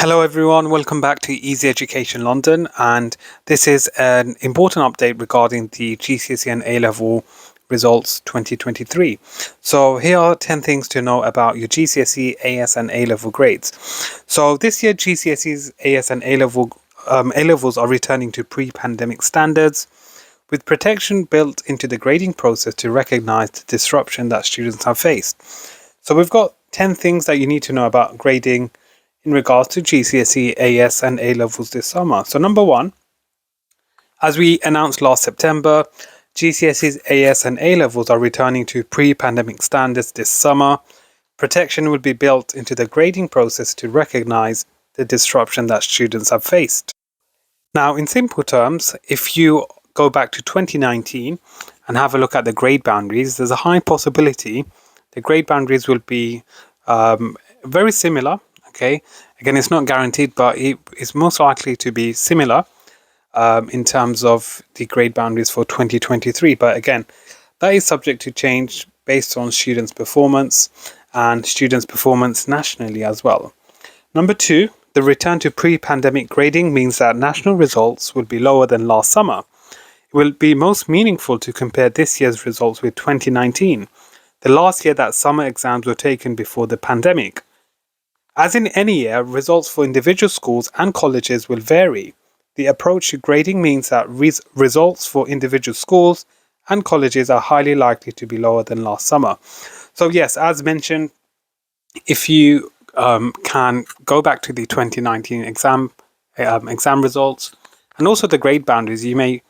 Hello everyone, welcome back to Easy Education London, and this is an important update regarding the GCSE and A-level results 2023. So here are 10 things to know about your GCSE, AS and A-level grades. So this year GCSE's, AS and A-levels are returning to pre-pandemic standards, with protection built into the grading process to recognize the disruption that students have faced. So we've got 10 things that you need to know about grading in regards to GCSE, AS and A-levels this summer. So number one, as we announced last September, GCSE's, AS and A-levels are returning to pre-pandemic standards this summer. Protection will be built into the grading process to recognize the disruption that students have faced. Now, in simple terms, if you go back to 2019 and have a look at the grade boundaries, there's a high possibility the grade boundaries will be very similar. Okay, again, it's not guaranteed, but it is most likely to be similar in terms of the grade boundaries for 2023. But again, that is subject to change based on students' performance and students' performance nationally as well. Number two, the return to pre-pandemic grading means that national results will be lower than last summer. It will be most meaningful to compare this year's results with 2019, the last year that summer exams were taken before the pandemic. As in any year, results for individual schools and colleges will vary. The approach to grading means that results for individual schools and colleges are highly likely to be lower than last summer. So yes, as mentioned, if you can go back to the 2019 exam results and also the grade boundaries, you may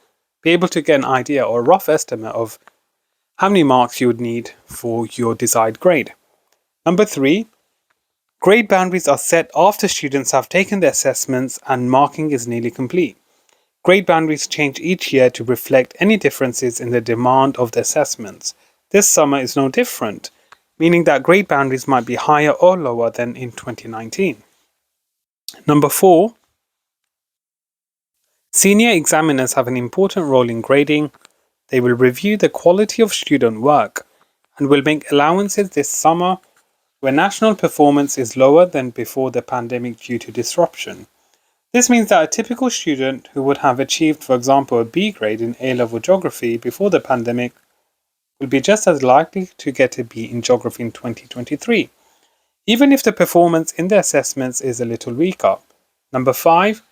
be able to get an idea or a rough estimate of how many marks you would need for your desired grade. Number three, grade boundaries are set after students have taken their assessments and marking is nearly complete. Grade boundaries change each year to reflect any differences in the demand of the assessments. This summer is no different, meaning that grade boundaries might be higher or lower than in 2019. Number four, senior examiners have an important role in grading. They will review the quality of student work and will make allowances this summer where national performance is lower than before the pandemic due to disruption. This means that a typical student who would have achieved, for example, a B grade in A-level geography before the pandemic will be just as likely to get a B in geography in 2023, even if the performance in the assessments is a little weaker. Number five,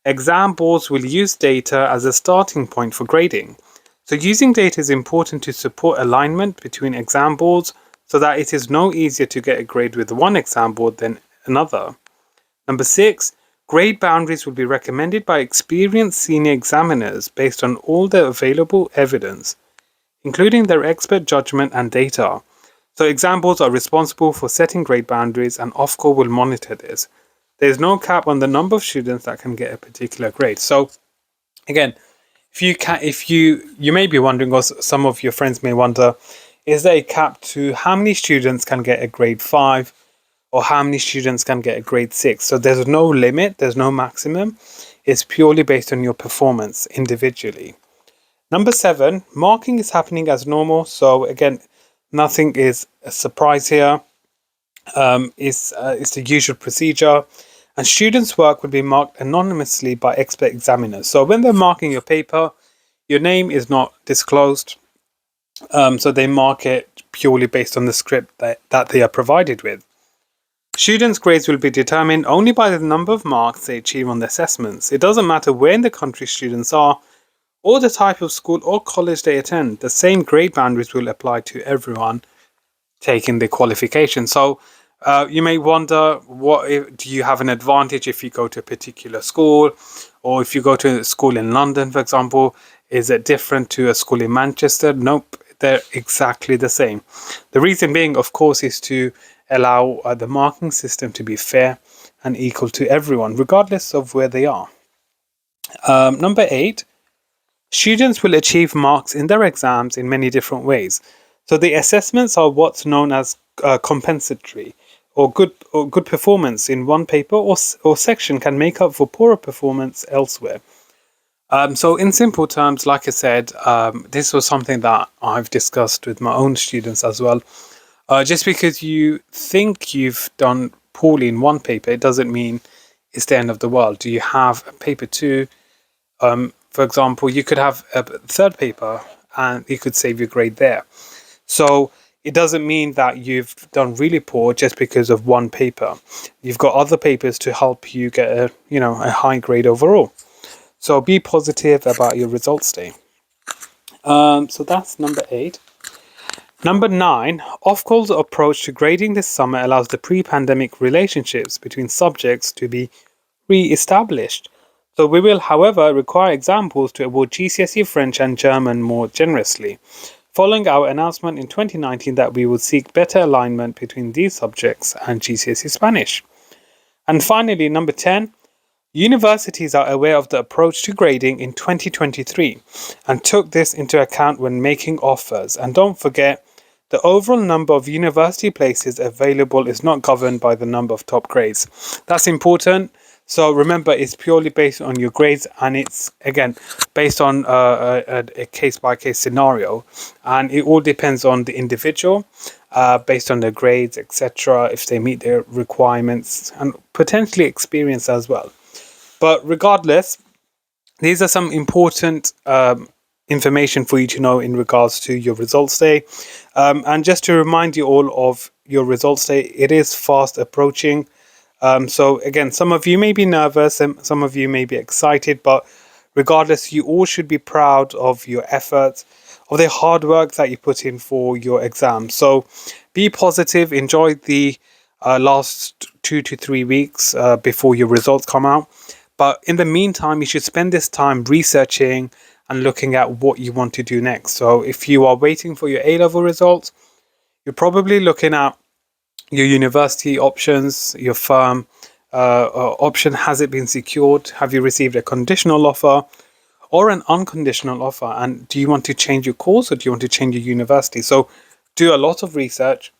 exam boards will use data as a starting point for grading. So using data is important to support alignment between exam boards so that it is no easier to get a grade with one exam board than another. Number six, grade boundaries will be recommended by experienced senior examiners based on all the available evidence, including their expert judgment and data. So exam boards are responsible for setting grade boundaries and Ofqual will monitor this. There is no cap on the number of students that can get a particular grade. So again, if you may be wondering, or some of your friends may wonder, is there a cap to how many students can get a grade 5 or how many students can get a grade 6? So there's no limit, there's no maximum. It's purely based on your performance individually. Number 7, marking is happening as normal. So again, nothing is a surprise here. It's the usual procedure. And students' work will be marked anonymously by expert examiners. So when they're marking your paper, your name is not disclosed. So they mark it purely based on the script that they are provided with. Students' grades will be determined only by the number of marks they achieve on the assessments. It doesn't matter where in the country students are or the type of school or college they attend. The same grade boundaries will apply to everyone taking the qualification. So you may wonder, do you have an advantage if you go to a particular school, or if you go to a school in London, for example? Is it different to a school in Manchester? Nope, they're exactly the same. The reason being, of course, is to allow the marking system to be fair and equal to everyone, regardless of where they are. Number 8, students will achieve marks in their exams in many different ways. So the assessments are what's known as compensatory, or good performance in one paper or section can make up for poorer performance elsewhere. So in simple terms, like I said, this was something that I've discussed with my own students as well. Just because you think you've done poorly in one paper, it doesn't mean it's the end of the world. Do you have a paper two? For example, you could have a third paper and you could save your grade there. So it doesn't mean that you've done really poor just because of one paper. You've got other papers to help you get a high grade overall. So be positive about your results day. So that's number 8. Number 9, Ofqual's approach to grading this summer allows the pre-pandemic relationships between subjects to be re-established. So we will, however, require examples to award GCSE French and German more generously, following our announcement in 2019 that we would seek better alignment between these subjects and GCSE Spanish. And finally, number 10, universities are aware of the approach to grading in 2023 and took this into account when making offers. And don't forget, the overall number of university places available is not governed by the number of top grades. That's important. So remember, it's purely based on your grades, and it's, again, based on a case-by-case scenario. And it all depends on the individual, based on their grades, etc., if they meet their requirements, and potentially experience as well. But regardless, these are some important information for you to know in regards to your results day. And just to remind you all of your results day, it is fast approaching. So again, some of you may be nervous and some of you may be excited, but regardless, you all should be proud of your efforts, of the hard work that you put in for your exam. So be positive, enjoy the last 2 to 3 weeks before your results come out. But in the meantime, you should spend this time researching and looking at what you want to do next. So if you are waiting for your A-level results, you're probably looking at your university options, your firm option. Has it been secured? Have you received a conditional offer or an unconditional offer? And do you want to change your course or do you want to change your university? So do a lot of research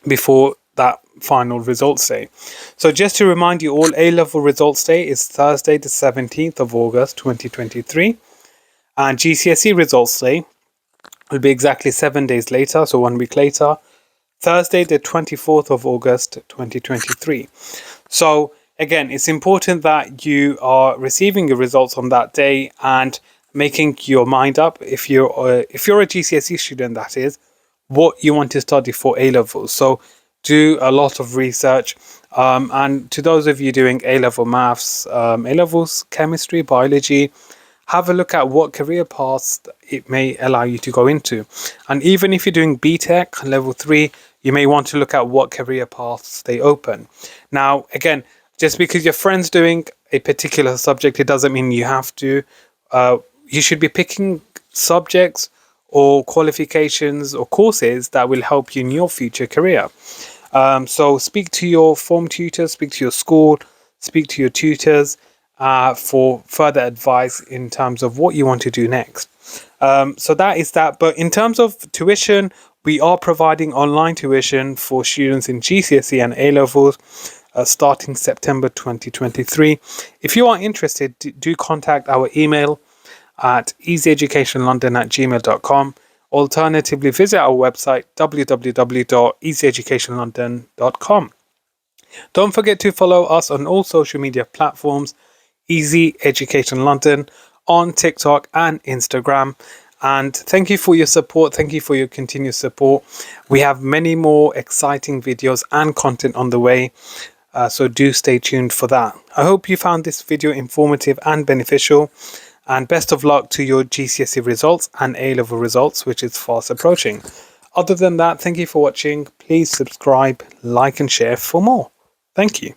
before that final results day. So just to remind you all, A-level results day is Thursday the 17th of August 2023, and GCSE results day will be exactly 7 days later, so 1 week later, Thursday the 24th of August 2023. So again, it's important that you are receiving your results on that day and making your mind up, if you're a GCSE student, that is, what you want to study for A-levels. So do a lot of research, and to those of you doing A-level maths, A-levels chemistry, biology, have a look at what career paths it may allow you to go into. And even if you're doing BTEC level 3, you may want to look at what career paths they open. Now, again, just because your friend's doing a particular subject, it doesn't mean you have to. You should be picking subjects or qualifications or courses that will help you in your future career. So speak to your form tutor, speak to your school, speak to your tutors for further advice in terms of what you want to do next. So that is that. But in terms of tuition, we are providing online tuition for students in GCSE and A-levels starting September 2023. If you are interested, do contact our email at easyeducationlondon@gmail.com. Alternatively, visit our website www.easyeducationlondon.com. Don't forget to follow us on all social media platforms, Easy Education London, on TikTok and Instagram. And thank you for your support. Thank you for your continued support. We have many more exciting videos and content on the way. So do stay tuned for that. I hope you found this video informative and beneficial. And best of luck to your GCSE results and A-level results, which is fast approaching. Other than that, thank you for watching. Please subscribe, like and share for more. Thank you.